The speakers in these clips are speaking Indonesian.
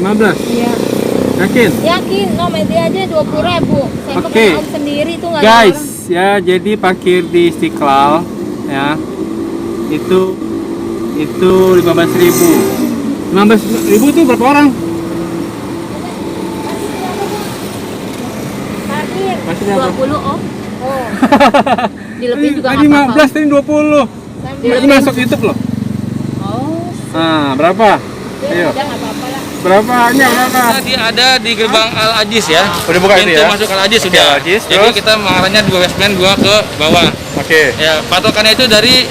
15? Iya. Yakin? Yakin, no media aja 20.000. Saya Oke. Om sendiri tuh nggak ada Guys, orang. ya jadi parkir di Istiqlal ya. Itu 15.000. 15.000 tuh berapa orang? Parkir Masih berapa? 20 Om. Oh. Dilebih juga Tadi nggak apa-apa. 15, tadi 20. Ini masuk YouTube loh. Oh. Nah, berapa? Ayo. Udah nggak apa-apa lah. Berapanya berapa? Tadi ada di gerbang Al Aziz ya. Udah buka itu Pintu ya? masuk Al Aziz sudah. Al Aziz, Jadi terus? kita mengarahnya dua basement, gua ke bawah. Oke. Ya, patokannya itu dari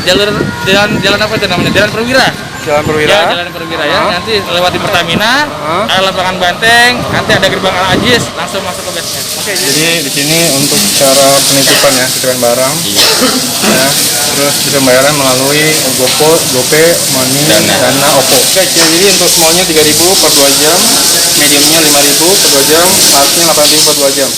jalan apa itu namanya? Jalan Perwira. Jalan Perwira. Ya, Jalan Perwira ya. Nanti lewati Pertamina, ada lapangan Banteng, nanti ada gerbang Al Aziz, langsung masuk ke basement. Oke, jadi di sini untuk cara penitipan ya, titipan barang. Ya, terus bisa bayaran melalui GoPay, Money, Dana, Oppo. Guys, ya, jadi untuk smallnya 3.000 per 2 jam, mediumnya 5.000 per 2 jam, large-nya 8.000 per 2 jam.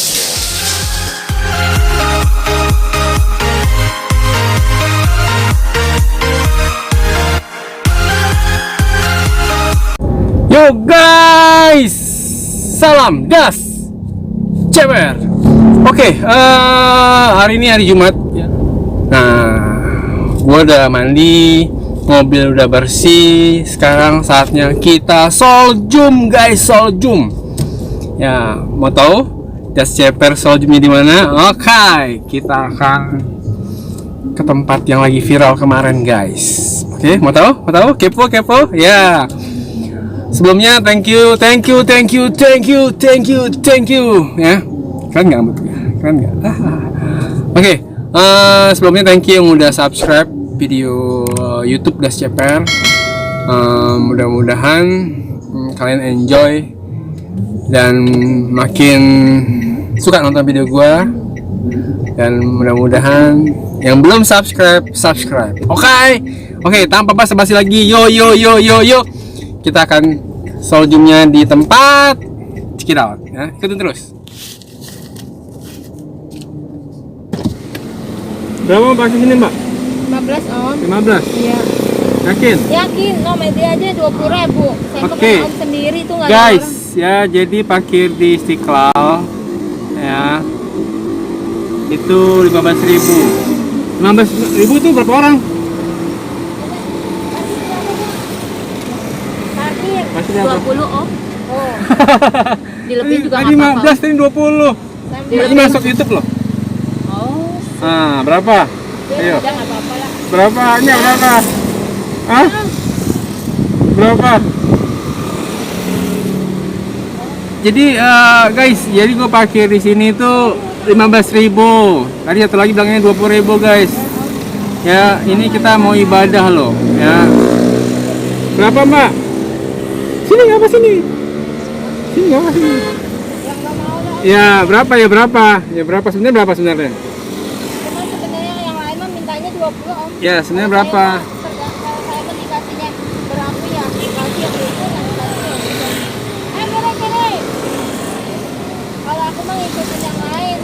Yo guys, salam das ceper. Oke, hari ini hari Jumat. Nah, gua udah mandi, mobil udah bersih. Sekarang saatnya kita soljum guys, soljum. Ya, mau tahu das ceper soljumnya di mana? Oke, kita akan ke tempat yang lagi viral kemarin guys. Oke, mau tahu? Mau tahu? Kepo? Ya. Sebelumnya thank you ya. Keren nggak rambutnya? Keren nggak? Oke, sebelumnya thank you yang udah subscribe video YouTube Das Ceper. Mudah-mudahan kalian enjoy dan makin suka nonton video gua, dan mudah-mudahan yang belum subscribe. Oke, tanpa basa-basi lagi, yo. Kita akan soljumnya di tempat check it out ya. Ikutin terus. Berapa Mbak sini Mbak? 15 Om. 15? Iya. Yakin? No media aja 20.000. Saya Oke. Om sendiri tuh nggak ada Guys, orang. ya jadi parkir di Istiqlal ya. Itu 15.000. 15.000 tuh berapa orang? Parkir Masih berapa? 20 Om. Oh. Dilebih juga Tadi nggak apa-apa. 15, tadi 20. Ini masuk YouTube loh. Oh. Nah, berapa? Ayo. Udah nggak apa-apa lah. Berapanya berapa? Hah? Berapa? Jadi guys, jadi gue parkir di sini tuh 15.000. Tadi satu lagi bilangnya 20.000 guys. Ya, ini kita mau ibadah loh, ya. Berapa Mbak? Sini nggak apa sini? Sini nggak apa sini? Yang nggak mau lah. Ya berapa ya berapa? Ya berapa sebenarnya berapa sebenarnya? Cuma sebenarnya yang lain mah mintanya 20 Om. Ya sebenarnya berapa? Kalau saya kan dikasihnya berapa ya? Dikasih yang itu yang dikasih yang itu. Gini. Kalau aku mah ngikutin yang lain.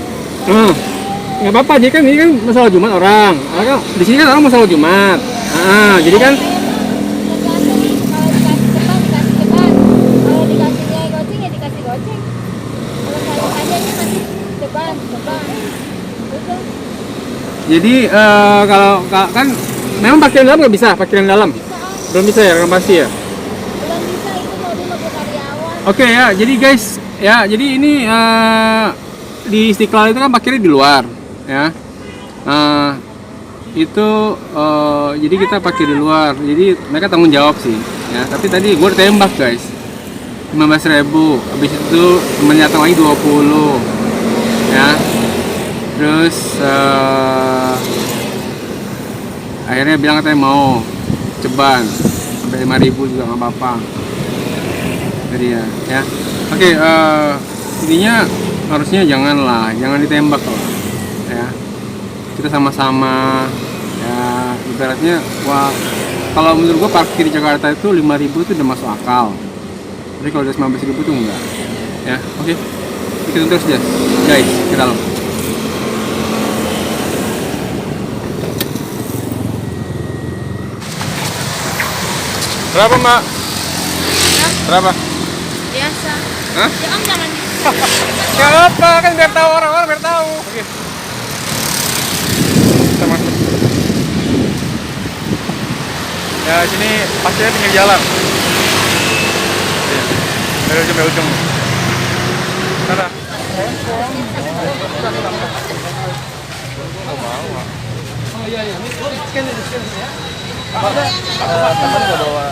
Nggak apa-apa, jadi kan ini kan masalah Jumat orang. Di sini kan orang masalah Jumat. Jadi kan Tergantung, kalau dikasih cepat. Kalau dikasihnya goceng ya dikasih goceng. Kalau saya aja ini masih cepat. Udah. jadi kalau kan memang parkiran dalam nggak bisa, parkiran dalam Bisa Om. belum bisa ya, renovasi ya. Belum bisa, itu mobil karyawan. Oke ya, jadi guys, ya jadi ini di Istiqlal itu kan parkirnya di luar, ya. Itu jadi kita parkir di luar, jadi mereka tanggung jawab sih, ya. Tapi tadi gue ditembak guys, 15.000. Habis itu temennya datang lagi 20, ya. Terus akhirnya bilang katanya mau ceban sampai 5.000 juga nggak apa-apa. Jadi ya. Oke, intinya harusnya jangan ditembak lah, ya. Kita sama-sama, ya, ibaratnya wah, kalau menurut gua parkir di Jakarta itu 5.000 itu udah masuk akal. Tapi kalau udah 19.000 itu enggak, ya. Oke, ikutin terus guys, ke dalam. Berapa Mbak? Berapa? Biasa. Hah? Ya om jangan. Gak apa, kan biar tahu orang-orang biar tahu. Oke. Kita masuk. Ya sini pastinya pinggir jalan. Dari ujung ke ujung. Mana? Oh iya iya. Scan ya. Teman nggak bawa.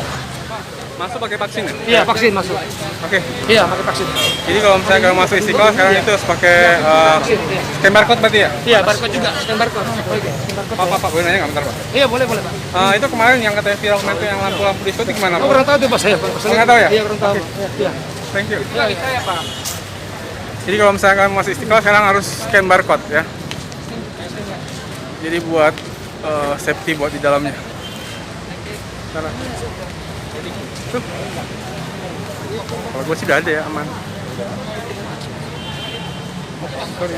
Masuk pakai vaksin ya? Iya, vaksin masuk. Oke. Iya, pakai vaksin. Jadi kalau misalnya kalau masuk Istiqlal sekarang itu harus pakai scan barcode berarti ya? Iya, barcode juga, scan barcode. Pak, boleh nanya nggak bentar Pak? Iya, boleh, Pak. Itu kemarin yang katanya viral kemarin itu yang lampu-lampu diskon itu gimana Pak? Oh, kurang tahu tuh, Pak, saya, Pak. Nggak tahu ya? Iya, kurang tahu. Iya. Thank you. Iya, Pak. Jadi kalau misalnya kalian masuk Istiqlal sekarang harus scan barcode ya. Jadi buat safety buat di dalamnya. Sana. Tuh. Kalau gue sih udah ada ya, aman. Sorry.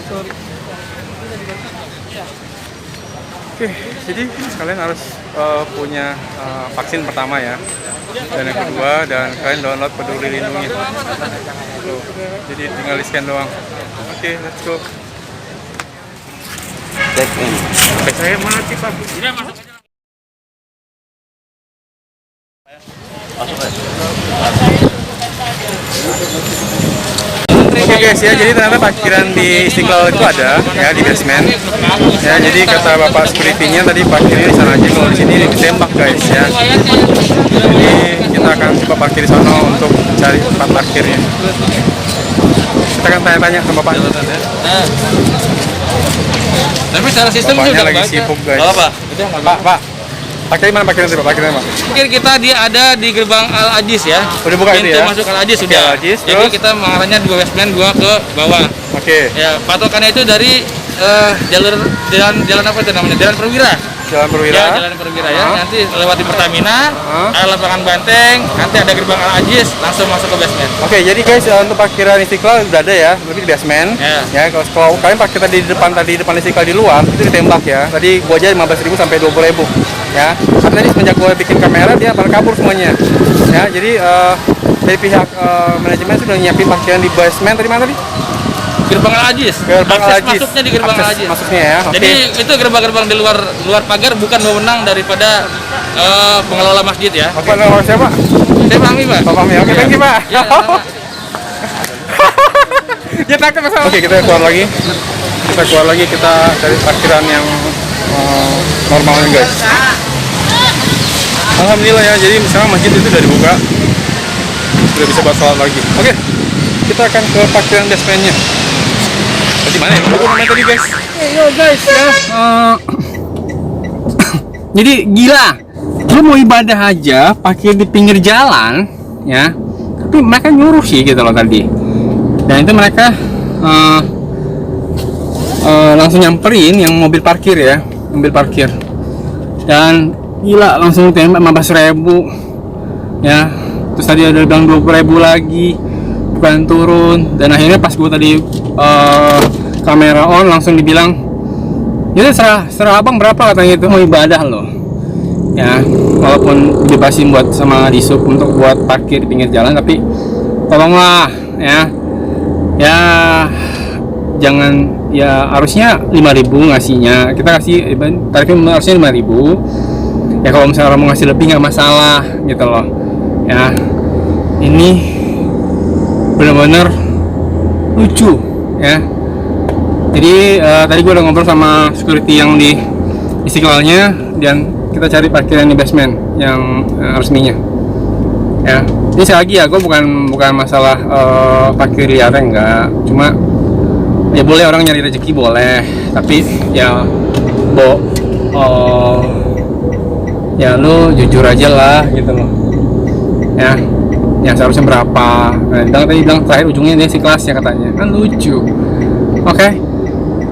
Oke, jadi kalian harus punya vaksin pertama ya. Dan yang kedua, dan kalian download Peduli Lindungi. Tuh, jadi tinggal di scan doang. Oke, let's go. Check in. Saya mati Pak. Ini masuk aja. Oke guys ya, jadi ternyata parkiran di Istiqlal itu ada ya di basement. Ya, jadi kata bapak security-nya tadi parkirnya di sana aja, kalau di sini ditembak guys ya. Jadi kita akan coba parkir di sana untuk cari tempat parkirnya. Kita akan tanya-tanya sama bapak. Tapi secara sistem Bapaknya juga lagi baca. sibuk guys. Gak apa? Pak, parkir mana parkirnya Pak? Parkirnya Pak? Mungkin kita dia ada di gerbang Al Aziz ya. Udah buka itu Pintu ya? masuk Al Aziz Oke, sudah. Al Aziz, Jadi terus? kita mengarahnya 2 basement, 2 ke bawah. Oke. Ya, patokannya itu dari jalan apa itu namanya? Jalan Perwira. Jalan Perwira. Ya, Jalan Perwira ya. Nanti lewati Pertamina, Hah? ada lapangan Banteng, nanti ada gerbang Al Aziz, langsung masuk ke basement. Oke, jadi guys untuk parkiran Istiqlal udah ada ya, lebih di basement. Ya. Ya, kalau kalian parkir tadi di depan Istiqlal di luar itu ditembak ya. Tadi gua aja 15.000 sampai 20.000 ya. Tapi tadi semenjak gua bikin kamera dia pada kabur semuanya. Ya, jadi dari pihak manajemen sudah nyiapin parkiran di basement tadi mana tadi? Gerbang Al Aziz. Gerbang Al Akses Aziz. masuknya di gerbang Al Aziz. Masuknya ya. Oke. Jadi itu gerbang-gerbang di luar pagar bukan wewenang daripada pengelola masjid ya. Oke, nama siapa? Saya pahami, Pak. Pak Fahmi. Oke, thank you, Pak. Ya, sama-sama. Ya takut masalah. Oke, kita keluar lagi. Kita cari parkiran yang normalnya guys. Alhamdulillah ya, jadi misalnya masjid itu udah dibuka, udah bisa buat sholat lagi. Oke, kita akan ke parkiran basementnya. Di mana ya? Lupa namanya tadi guys. Yo guys ya. Jadi gila, lu mau ibadah aja parkir di pinggir jalan ya, tapi mereka nyuruh sih gitu loh tadi. Dan itu mereka langsung nyamperin yang mobil parkir ya, dan gila langsung tembak 15.000 ya. Terus tadi ada bilang 20.000 lagi, bukan turun. Dan akhirnya pas gue tadi kamera on langsung dibilang, ya serah abang berapa katanya, itu mau ibadah loh ya, walaupun dibebasin buat sama disub untuk buat parkir di pinggir jalan, tapi tolonglah ya jangan ya, harusnya 5.000 ngasihnya, kita kasih tarifnya harusnya 5.000 ya. Kalau misalnya orang mau ngasih lebih nggak masalah gitu loh ya. Ini benar-benar lucu ya. Jadi tadi gue udah ngobrol sama security yang di Istiqlalnya, dan kita cari parkiran di basement yang resminya ya. Ini sekali lagi ya, gue bukan masalah parkir liar, enggak, cuma ya boleh orang nyari rezeki boleh, tapi ya ya lu jujur aja lah gitu loh ya. Yang seharusnya berapa, nah, tadi bilang terakhir ujungnya dia si kelasnya katanya, kan lucu. Oke.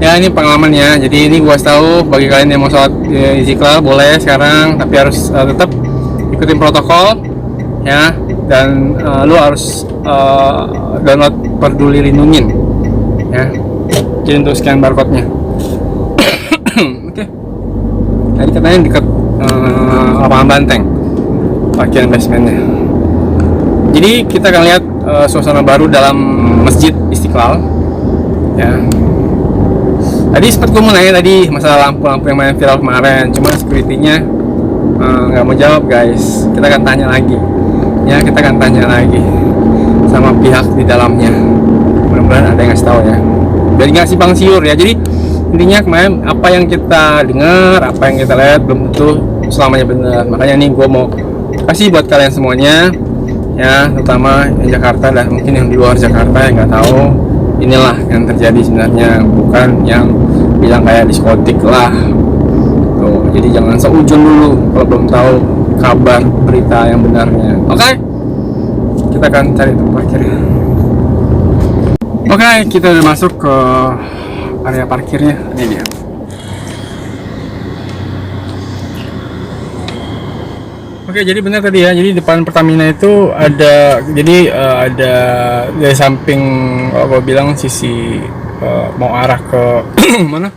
Ya ini pengalamannya, jadi ini gua tahu bagi kalian yang mau sholat di Istiqlal boleh sekarang, tapi harus tetap ikutin protokol ya, dan lu harus download Peduli Lindungin ya, jadi untuk scan barcode-nya. Oke. Tadi katanya dekat lapangan Banteng parkiran basementnya. Jadi kita akan lihat suasana baru dalam Masjid Istiqlal. Ya. Tadi sempat gue mau nanya tadi masalah lampu-lampu yang main viral kemarin, cuma security-nya nggak mau jawab guys. Kita akan tanya lagi. Ya, kita akan tanya lagi sama pihak di dalamnya. Mudah-mudahan ada yang ngasih tahu ya. Biar nggak simpang siur ya. Jadi intinya kemarin apa yang kita dengar, apa yang kita lihat belum tentu selamanya benar. Makanya nih gue mau kasih buat kalian semuanya ya, terutama yang Jakarta dan mungkin yang di luar Jakarta yang nggak tahu, inilah yang terjadi sebenarnya, bukan yang bilang kayak diskotik lah. Tuh, jadi jangan seujun dulu kalau belum tahu kabar berita yang benarnya. Oke? Kita akan cari tempat parkirnya. Oke, kita udah masuk ke area parkirnya. Ini dia. Oke, jadi benar tadi ya. Jadi depan Pertamina itu ada, jadi ada dari samping, kalau gue bilang sisi mau arah ke mana?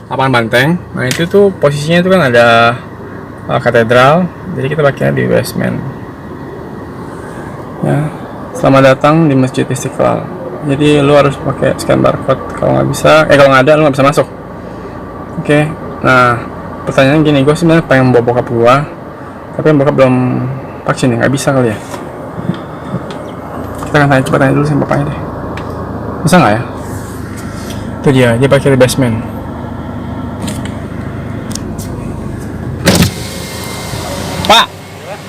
Lapangan Banteng. Nah itu tuh posisinya itu kan ada katedral. Jadi kita parkirnya di basement. Ya, selamat datang di Masjid Istiqlal. Jadi lu harus pakai scan barcode. Kalau nggak bisa, kalau nggak ada lu nggak bisa masuk. Oke. Nah pertanyaan gini, gue sebenarnya pengen bawa bokap gue, tapi bokap belum vaksin nih, nggak bisa kali ya. Kita akan coba tanya dulu sama bapaknya deh. Bisa nggak ya? Itu dia parkir di basement. Pak,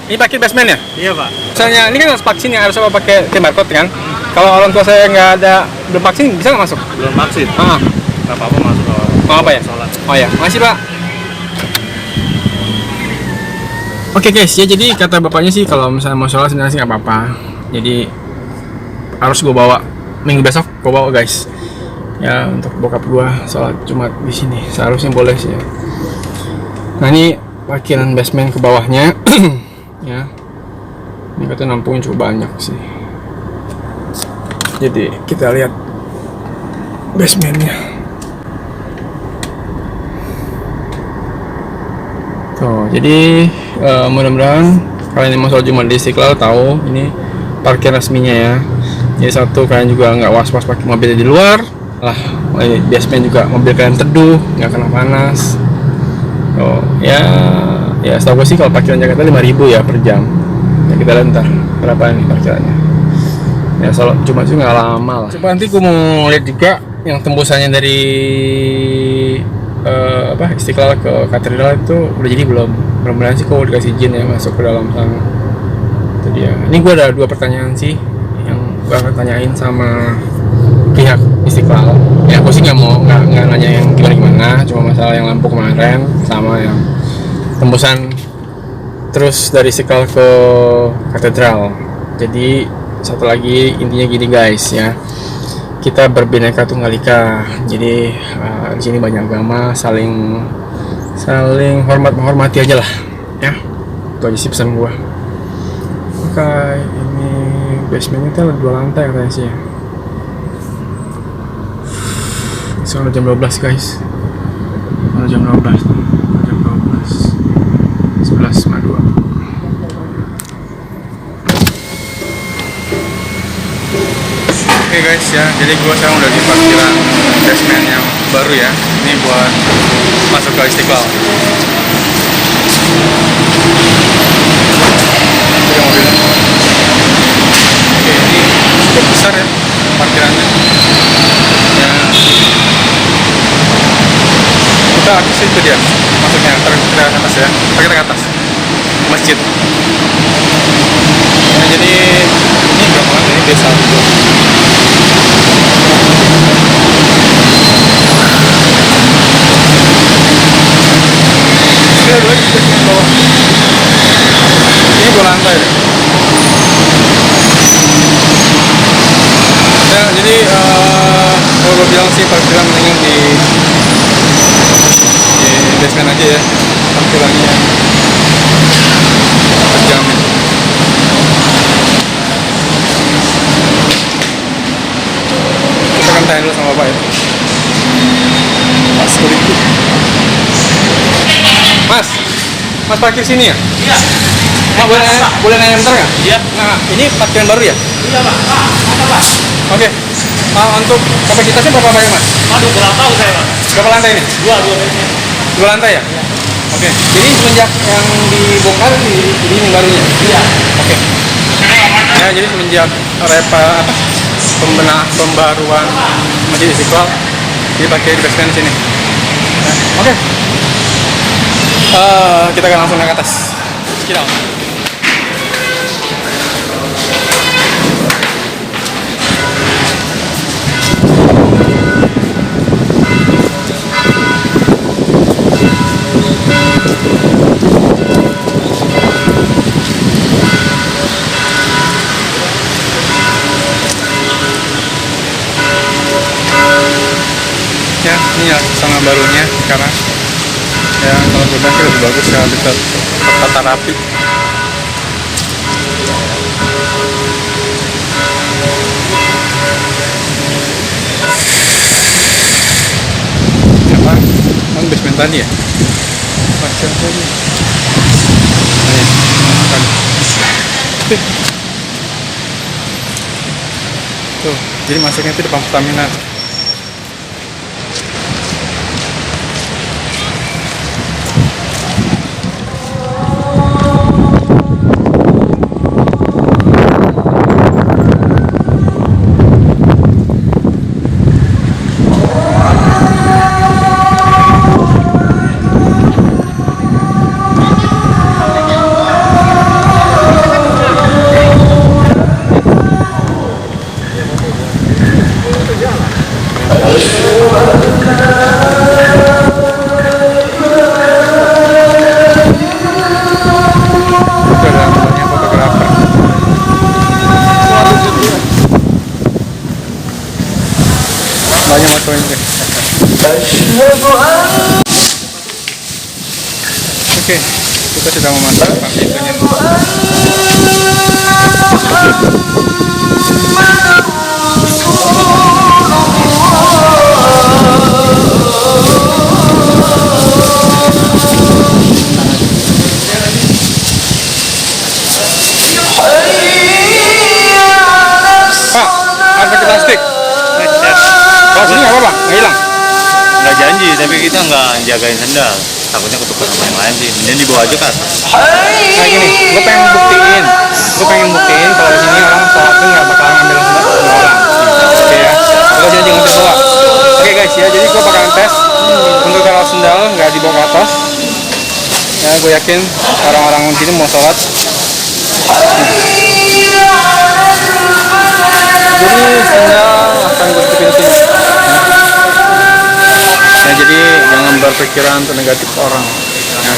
ini parkir basement ya? Iya Pak. Misalnya ini kan harus vaksin yang harus pakai scan barcode kan? Kalau orang tua saya nggak ada belum vaksin, bisa nggak masuk? Belum vaksin. Nggak apa-apa masuk. Oh apa ya? Sholat. Oh ya, makasih Pak. Oke guys, ya jadi kata bapaknya sih kalau misalnya mau sholat sebenarnya sih nggak apa-apa. Jadi harus gue bawa minggu besok, gue bawa guys. Ya untuk bokap gue sholat Jumat di sini, seharusnya boleh sih ya. Nah ini parkiran basement ke bawahnya, ya. Ini katanya nampungin cukup banyak sih. Jadi kita lihat basementnya. Tuh, jadi mudah-mudahan kalian yang mau sholat Jumat di Istiqlal tahu ini parkir resminya ya. Jadi satu, kalian juga nggak was-was pakai mobilnya di luar lah. Basement juga mobil kalian teduh, nggak kena panas. Oh ya, setahu gue sih kalau parkiran Jakarta 5.000 ya per jam. Ya kita lihat ntar berapa ini parkirannya. Ya sholat Jumat juga nggak lama lah. Coba nanti gue mau lihat juga yang tembusannya dari Istiqlal ke katedral itu udah jadi belum? Mudah-mudahan sih kalau dikasih izin ya masuk ke dalam sana. Itu dia. Ini gue ada 2 pertanyaan sih yang gue akan tanyain sama pihak Istiqlal. Ya aku sih nggak nanya yang gimana, cuma masalah yang lampu kemarin sama yang tembusan terus dari Istiqlal ke katedral. Jadi satu lagi intinya gini guys ya. Kita berbineka tunggal ika. Jadi di sini banyak agama, saling menghormati aja lah, ya. Itu aja sih pesan gua. Oke, ini basementnya tuh ada 2 lantai katanya sih. Sekarang jam 12 guys. Jam 12. Jam 12. 11.02. Oke guys ya, jadi gue sekarang udah di parkiran basement yang baru ya. Ini buat masuk ke Istiqlal. Ini mobilnya. Oke, ini cukup besar ya parkirannya. Ya. Kita akses itu dia, masuknya kita ke atas ya. Kita ke atas masjid. Nah, jadi ini berapa lama ini desa juga. Ini dua lagi di bawah. Ini 2 lantai. Ya, jadi kalau gue bilang sih parkiran mendingan di basement aja ya parkirannya. Terjamin. Kita akan tanya dulu sama bapak ya. Pas security. Mas parkir sini ya? Iya. Mak, boleh nanya bentar nggak? Iya. Nah, ini parkiran baru ya? Iya Pak. Apa Pak? Oke. Untuk kapasitasnya berapa banyak mas? Aduh kurang tahu saya Pak. Berapa lantai ini? Dua. 2 lantai ya? Oke. Jadi semenjak yang dibongkar ini yang barunya? Iya. Oke. Ya, jadi semenjak pembaruan Masjid Istiqlal dipakai di basement sini. Ya, oke. Kita akan langsung naik ke atas. Check it out. Ya, ini ya suasana barunya sekarang. Ya, kalau gue bilang lebih bagus ya, lebih tertata rapi. Apa? Kan basement tadi ya? Macam tadi. Tuh, jadi masuknya itu depan Pertamina. Banyak motor ini. Oke, kita sudah memasak pintunya. Pak, ada pakai plastik. Kalau sini nggak apa-apa, nggak hilang. Nggak janji, tapi kita nggak jagain sendal. Takutnya ketukar sama yang lain sih. Mending dibawa aja ke atas. Nah gini, gue pengen buktiin kalau di sini orang sholatnya nggak bakalan ngambil sendal orang. Oke ya, gue janji ngambil bawa. Oke guys ya, jadi gue bakalan tes untuk taruh sendal nggak dibawa ke atas. Ya, gue yakin orang-orang di sini mau sholat. Jadi sendal akan gue titipin sini. Ya, jadi jangan berpikiran untuk negatif orang. Ya.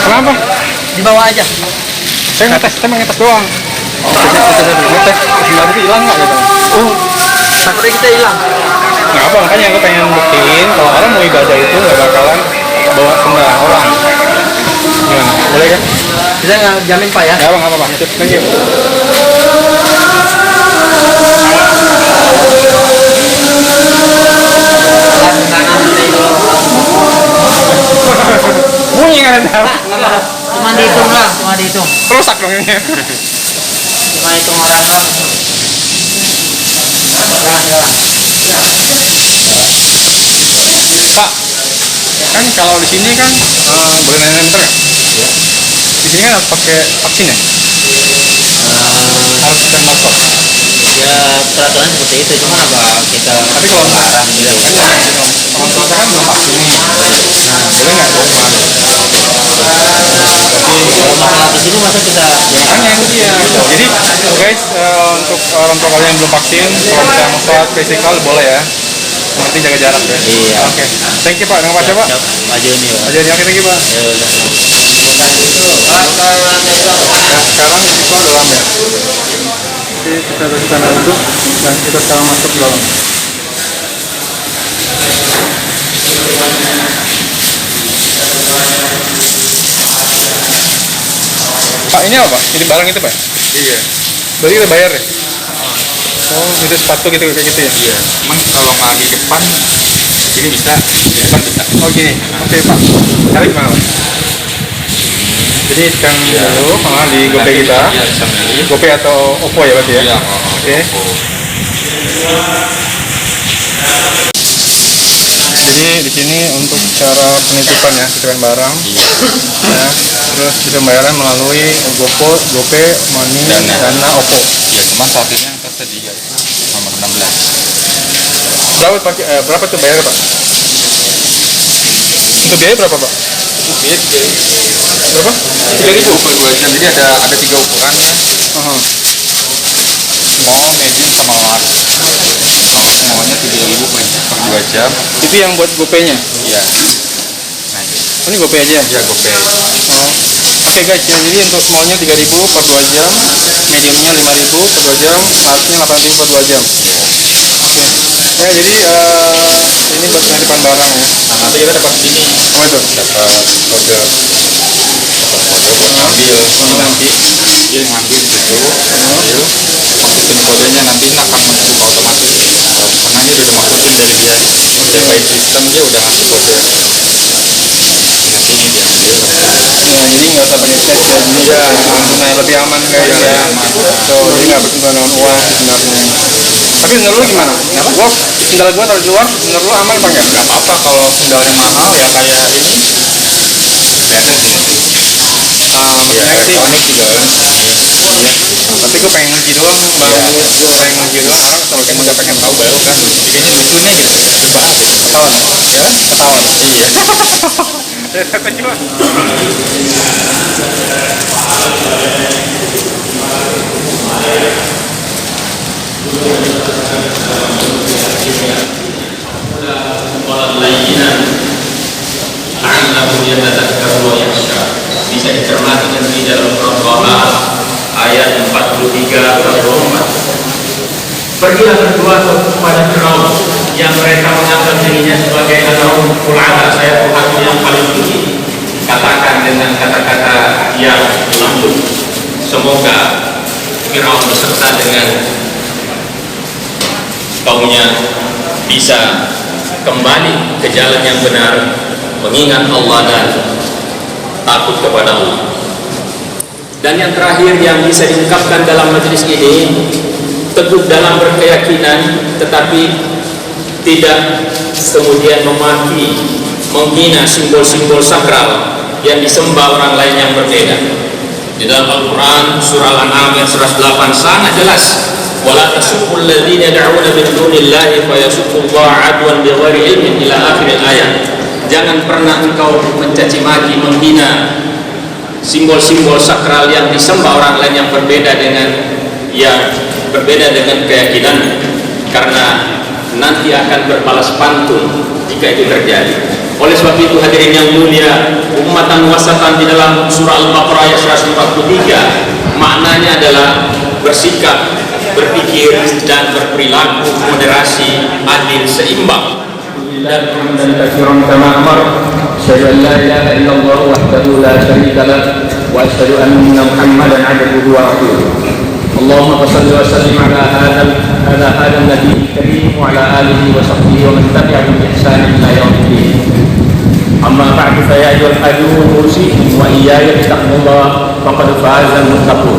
Kenapa? Dibawa aja. Saya ngetes doang. Ngetes sendal itu hilang nggak gitu. Takutnya kita hilang. Nggak apa, makanya aku pengen buktiin kalau orang mau ibadah itu nggak bakalan bawa sendal orang. Gimana? Boleh kan? Bisa nggak jamin Pak ya? Nggak apa-apa. Sip, thank you. Bunyi kan ada? Cuma dihitung lah, cuma dihitung. Rusak dong ini. Cuma hitung orang doang. Pak, kan kalau di sini kan boleh nanya bentar nggak? Ya. Di sini kan harus pakai vaksin ya? Harus pakai masker. Ya peraturan seperti itu, cuma apa kita Tapi kalau larang gitu. kan orang tua saya kan belum vaksin nih. Nah, boleh nggak dong? Kalau masalah di sini masa kita Makanya itu dia. Jadi guys, untuk orang tua kalian yang belum vaksin, kalau misalnya mau sholat fisikal boleh ya. Yang penting jaga jarak ya. Iya. Oke. Thank you Pak. Nama Pak siapa? maju nih Pak. Aja oke, thank you Pak. Ya udah. Ya, sekarang itu dalam ya. Jadi kita dari sana duduk dan kita sekarang masuk ke dalam. Pak, ini apa Pak? Ini barang itu Pak? Iya. Berarti kita bayar ya? Oh, itu sepatu gitu kayak gitu ya? Iya. Cuman kalau nggak di depan, ini bisa. Di depan bisa. Oh gini, oke Pak. Cari gimana Pak? Jadi scan dulu, di GoPay kita. Iya, bisa milih. GoPay atau Oppo ya berarti ya? Iya. Oke. Jadi di sini untuk cara penitipan ya, titipan barang. Ya, terus bisa pembayaran melalui GoPay, Money, Dana, Oppo. Ya, cuma saat ini yang tersedia nomor 16. Berapa tuh bayar Pak? Untuk biaya berapa Pak? Itu beda. Berapa? 3.000 per 2 jam. Jadi ada 3 ukurannya. Small, medium, sama large. Semuanya 3.000 per 2 jam. Itu yang buat GoPay-nya? Iya. Nah, Oh, ini GoPay aja? iya GoPay. Oh. Oke guys, ya, jadi untuk smallnya 3.000 per 2 jam, mediumnya 5.000 per 2 jam, large-nya 8.000 per 2 jam. Oke. Ya, jadi ini buat penitipan barang ya. Nanti kita dapat ini. Apa itu? Dapat kode. Ambil nanti dia ngambil situ, ambil masukin kodenya, nanti ini akan masuk otomatis karena ini udah dimasukin dari dia by system, dia udah ngasih kode. Nanti ini diambil. Ya, jadi nggak usah pakai cash ya, jadi tunai lebih aman guys ya. So, jadi nggak bersentuhan dengan uang sih sebenarnya. Tapi menurut lu gimana? Sendal gua taruh di luar, menurut lu aman apa enggak? Nggak apa-apa kalau sendalnya mahal ya kayak ini. Branded ini. Maksudnya sih, elektronik juga kan. tapi gue pengen nguji doang, pengen nguji doang, sama kan udah pengen tahu baru kan. Bikinnya lucunya gitu. Coba. Ketahuan, Ya? ketahuan. Iya. Ya, takut juga. Bisa dicermati di dalam Al-Qur'an ayat 43-44. Pergilah berdua kepada Firaun yang mereka menganggap dirinya sebagai Al-Rabbul A'la, saya Tuhan yang paling tinggi. Katakan dengan kata-kata yang lembut, semoga Firaun beserta dengan kaumnya bisa kembali ke jalan yang benar, mengingat Allah dan takut kepada Allah. Dan yang terakhir yang bisa diungkapkan dalam majelis ini, teguh dalam berkeyakinan tetapi tidak kemudian memaki, menghina simbol-simbol sakral yang disembah orang lain yang berbeda. Di dalam Al-Quran surah Al-An'am ayat 108 sangat jelas, wala tasubbul ladzina yad'una min dunillahi fayasubbullaha 'adwan bighairi ilmin ila akhir ayat. Jangan pernah engkau mencaci maki, menghina simbol-simbol sakral yang disembah orang lain yang berbeda dengan keyakinan, karena nanti akan berbalas pantun jika itu terjadi. Oleh sebab itu hadirin yang mulia, ummatan wasatan di dalam surah Al-Baqarah ayat 143 maknanya adalah bersikap, berpikir dan berperilaku moderasi, adil, seimbang. Dan katsiran kama amar, asyhadu an la ilaha illallah wahdahu la syarika lah wa asyhadu anna Muhammadan 'abduhu wa rasuluh. Allahumma shalli wa sallim ala hadha an-nabiy karim wa ala alihi wa sahbihi wa man tabi'ahum bi ihsan ila yaumiddin. Amma ba'du, fa ya ayyuhal mu'minun usikum wa iyaya bittaqwallah faqad faza al-muttaqun.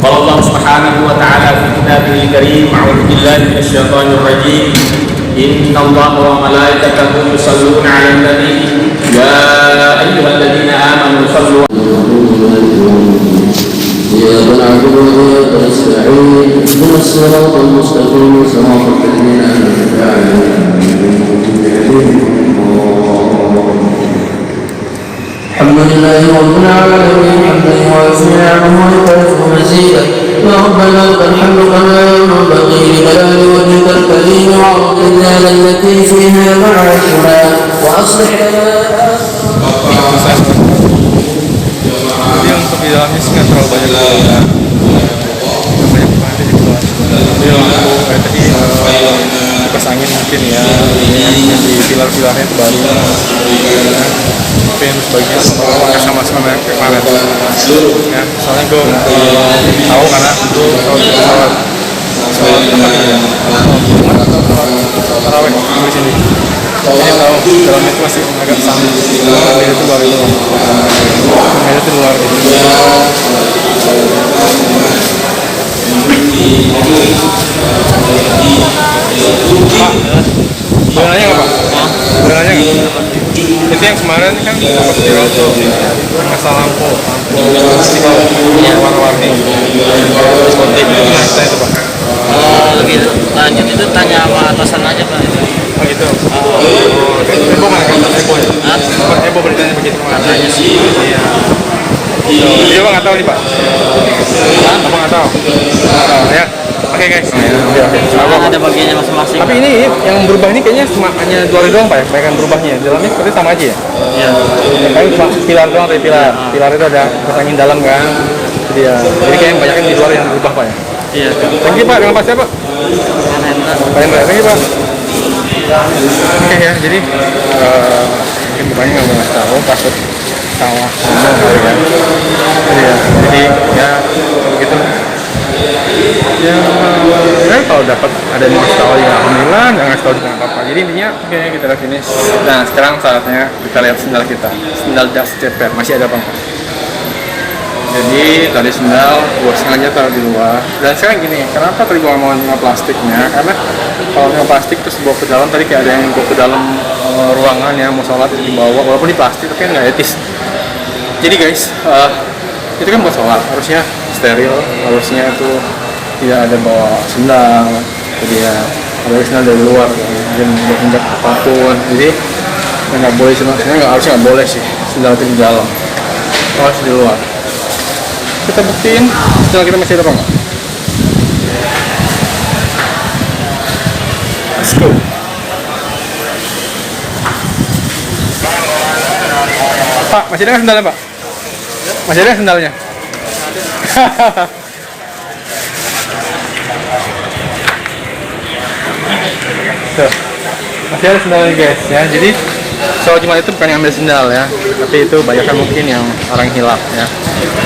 Qala Allah subhanahu wa ta'ala fi kitabihil karim, a'udzu billahi minasy syaithanir rajim. Inna Allah wa malaikatahu yusalluna 'alan nabi ya ayyuhalladzina amanu sallu إياك نعبد وإياك نستعين اهدنا الصراط المستقيم صراط الذين أنعمت عليهم الحمد لله رب العالمين حمدا يوافي نعمه ويكافئ مزيدا يا ربنا لك الحمد كما ينبغي لجلال وجهك الكريم وعرض النار التي فيها معاشنا وأصلح لنا Jadi untuk di dalamnya sih nggak terlalu banyak banyak banget di kelas. Jadi lampu kayak tadi kipas angin mungkin ya, di pilar-pilarnya itu baru tapi yang sebagian pakai sama kemarin ya, soalnya gue tahu karena gue sholat tarawih di sini. Ini tahu dalamnya itu masih agak sama, beda itu luar itu, beda itu luar gitu. Pak, boleh nanya nggak Pak? Boleh nanya nggak? Itu yang kemarin kan sempat viral tuh masalah lampu warna-warni diskotik itu Pak. Lebih lanjut itu tanya sama atasan aja Pak. Oh gitu. Heboh kan? Heboh ya? Heboh beritanya begitu kan? Katanya sih. Iya. Dia Bang nggak tahu nih Pak. Abang nggak tahu. Ya. Oke guys. Ada bagiannya masing-masing. Tapi ini yang berubah ini kayaknya cuma hanya luar doang Pak ya, kebanyakan berubahnya. Dalamnya seperti sama aja ya? Iya. Kayaknya cuma pilar doang tapi pilar. Pilar itu ada angin dalam kan. Jadi kayaknya banyak di luar yang berubah Pak ya. Iya. Thank you Pak, dengan Pak siapa? Pak Hendra, thank you Pak. Oke ya, jadi mungkin banyak nggak mau ngasih tahu, takut salah ngomong kali kan. Jadi ya begitu. Ya kalau dapat ada yang ngasih tahu ya alhamdulillah, nggak ngasih tahu juga nggak apa-apa. Jadi intinya oke kita udah finish. Nah sekarang saatnya kita lihat sendal kita, sendal Das Ceper masih ada apa? Jadi tadi sendal gue sengaja taruh di luar. Dan sekarang gini, kenapa tadi gue mau plastiknya? Karena kalau nggak plastik terus bawa ke dalam, tadi kayak ada yang bawa ke dalam ruangan ya, mau sholat itu dibawa, walaupun di plastik tapi kan nggak etis. Jadi guys, itu kan buat sholat, harusnya steril, harusnya itu tidak ada bawa sendal, jadi ya ada sendal dari luar, dan menginjak apapun. Jadi nggak boleh, sebenarnya harusnya nggak boleh sih sendal itu di dalam, harus di luar. Kita buktiin sendal kita masih ada apa nggak? Let's go. Pak, masih ada nggak sendalnya Pak? Masih ada sendalnya? Tuh, masih ada sendalnya guys ya. Jadi soal Jumat itu bukan yang ambil sendal ya, tapi itu banyak kan mungkin yang orang hilaf ya.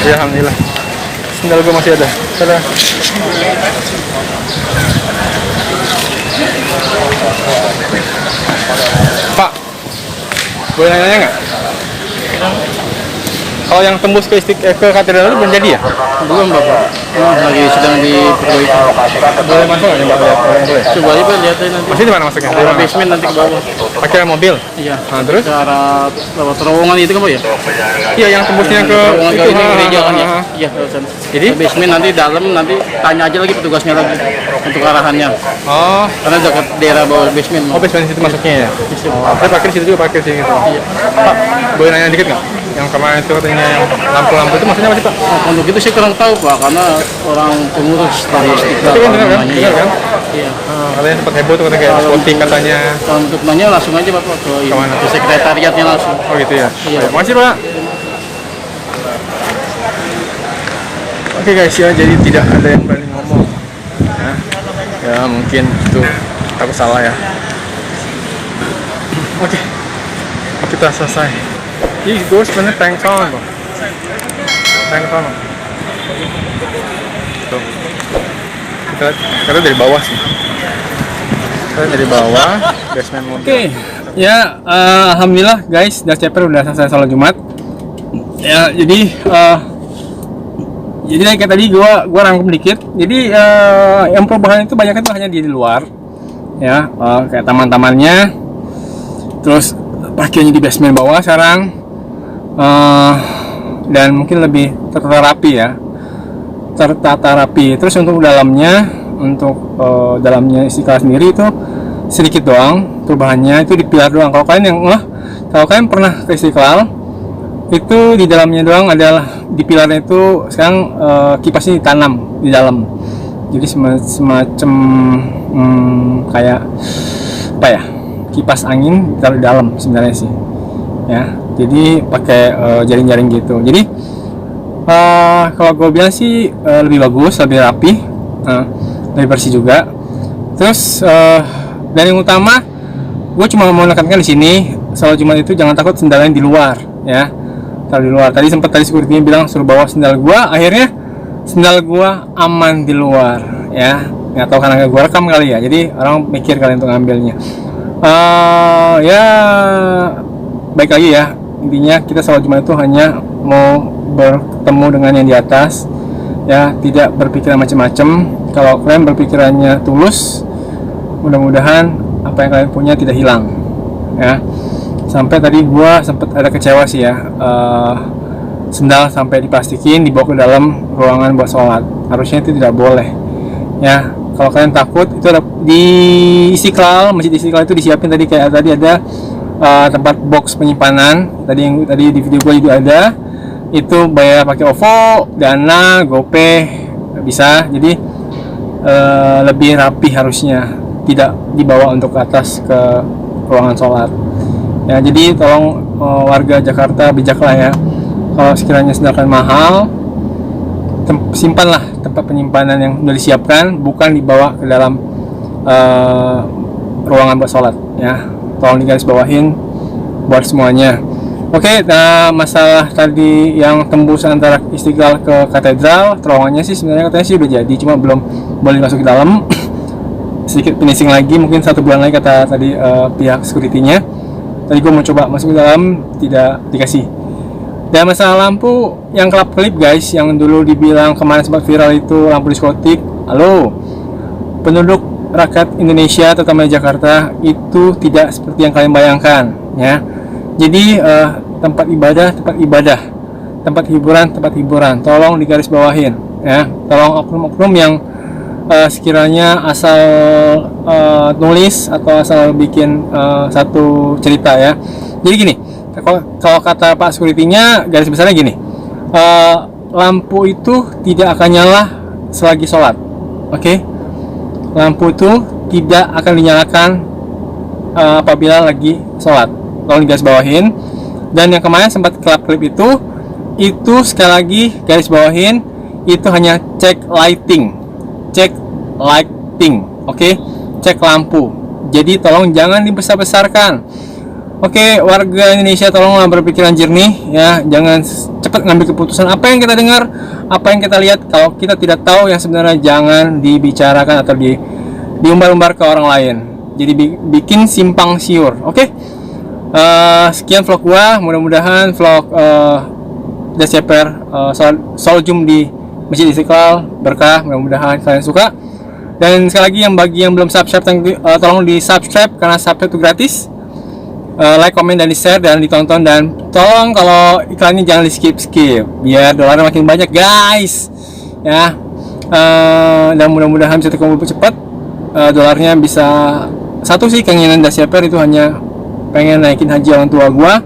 Ya alhamdulillah sendal gue masih ada. Tada. Pak, boleh nanya nggak? Kalau yang tembus ke katedral itu belum jadi ya? Belum Bapak. Lagi sedang diperbaiki. Boleh masuk nggak Mbak? Boleh. Coba aja lihatin nanti. Masih di mana masuknya? Di basement nanti ke bawah. Pakai mobil? Iya. Nah, terus? Ke arah lewat terowongan itu kan Pak ya? Iya, yang tembusnya ke Terowongan ke ini gereja kan ya? ha. Iya, lewat sana. Jadi? Ke basement nanti dalam nanti tanya aja lagi petugasnya lagi untuk arahannya. Oh, Karena dekat daerah bawah basement. oh basement situ masuknya ya? Oh, saya parkir situ juga, parkir sini gitu. Iya. Pak, boleh nanya dikit nggak? Yang kemarin itu katanya yang lampu-lampu itu maksudnya apa sih Pak? Untuk itu saya kurang tahu Pak, karena orang pengurus dari Istiqlal. Tapi kan dengar kan? namanya. Dengar kan? Iya. Katanya sempat heboh tuh, katanya kayak voting katanya. Kalau untuk nanya langsung aja Bapak ke, Kemana? ke sekretariatnya langsung. Oh gitu ya? Iya. Makasih Pak. Oke guys ya, jadi tidak ada yang berani ngomong ya mungkin itu aku salah ya. Oke, kita selesai. Ih, gue sebenarnya tank sound kok. Tank sound. Tuh. Kita dari bawah sih. Kita dari bawah, basement mobil. Oke, ya alhamdulillah guys, Das Ceper udah selesai sholat Jumat. Ya, jadi kayak tadi gua rangkum dikit. Jadi yang perubahan itu banyak itu hanya di luar, ya kayak taman-tamannya, terus parkirnya di basement bawah sekarang, dan mungkin lebih tertata rapi. Terus untuk dalamnya, Istiqlal sendiri itu sedikit doang perubahannya, itu di pilar doang. Kalau kalian pernah ke Istiqlal, itu di dalamnya doang adalah di pilarnya itu sekarang kipasnya ditanam di dalam. Jadi semacam kayak apa ya, kipas angin ditaruh di dalam sebenarnya sih ya. Jadi pakai jaring-jaring gitu. Jadi kalau gue bilang sih lebih bagus, lebih rapi, lebih bersih juga. Terus Dan yang utama, gue cuma mau menekankan di sini, sholat Jumat itu jangan takut sendalnya di luar, ya. Taruh di luar. Tadi security bilang suruh bawa sendal gue, akhirnya sendal gue aman di luar, ya. Nggak tahu karena gue rekam kali ya, jadi orang mikir kalian untuk ngambilnya. Ya baik lagi ya, intinya kita sholat Jumat itu hanya mau bertemu dengan yang di atas, ya, tidak berpikiran macam-macam. Kalau kalian berpikirannya tulus, mudah-mudahan apa yang kalian punya tidak hilang, ya. Sampai tadi gua sempat ada kecewa sih ya, sendal sampai diplastikin dibawa ke dalam ruangan buat sholat. Harusnya itu tidak boleh, ya. Kalau kalian takut, itu ada di Istiqlal, Masjid Istiqlal itu disiapin tadi, kayak tadi ada tempat box penyimpanan. Tadi yang tadi di video gue juga ada, itu bayar pakai OVO, Dana, GoPay bisa. Jadi lebih rapi harusnya, tidak dibawa untuk ke atas ke ruangan sholat, ya. Jadi tolong warga Jakarta bijaklah ya, kalau sekiranya sedangkan mahal, simpanlah tempat penyimpanan yang sudah disiapkan, bukan dibawa ke dalam ruangan buat sholat, ya. Tolong digaris bawahin buat semuanya. Oke, nah masalah tadi yang tembus antara Istiqlal ke katedral, terowongannya sih sebenarnya katanya sih udah jadi, cuma belum boleh masuk ke dalam. Sedikit finishing lagi, mungkin 1 bulan lagi kata tadi pihak security-nya. Tadi gue mau coba masuk ke dalam, tidak dikasih. Dan masalah lampu yang kelap-kelip guys, yang dulu dibilang kemarin sempat viral itu lampu diskotik. Halo, penduduk rakyat Indonesia terutama di Jakarta itu tidak seperti yang kalian bayangkan, ya. Jadi tempat ibadah, tempat hiburan, tolong digaris bawahin, ya. Tolong oknum-oknum yang sekiranya asal nulis atau asal bikin satu cerita, ya. Jadi gini, kalau kata Pak Security-nya, garis besarnya gini, lampu itu tidak akan nyala selagi sholat, oke? Lampu itu tidak akan dinyalakan apabila lagi sholat. Tolong digaris bawahin. Dan yang kemarin sempat kelap-kelip itu sekali lagi garis bawahin, itu hanya cek lighting, oke? Cek lampu. Jadi tolong jangan dibesar-besarkan. Oke, warga Indonesia tolonglah berpikiran jernih, ya. Jangan cepat ngambil keputusan. Apa yang kita dengar, apa yang kita lihat, kalau kita tidak tahu yang sebenarnya, jangan dibicarakan atau diumbar-umbar ke orang lain. Jadi bikin simpang siur. Oke. Sekian vlog gua, mudah-mudahan vlog DCPR sholat Jumat di Masjid Istiqlal berkah, mudah-mudahan kalian suka. Dan sekali lagi, bagi yang belum subscribe, tolong di subscribe karena subscribe itu gratis. Like, komen, dan di share, dan ditonton. Dan tolong kalau iklannya jangan di skip biar dolarnya makin banyak guys, ya. Dan mudah-mudahan bisa terkumpul cepat, dolarnya bisa. Satu sih keinginan DCPR itu hanya pengen naikin haji orang tua gua.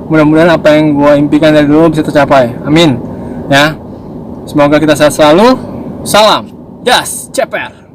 Mudah-mudahan apa yang gua impikan dari dulu bisa tercapai, amin, ya. Semoga kita sehat selalu. Salam Das CPR.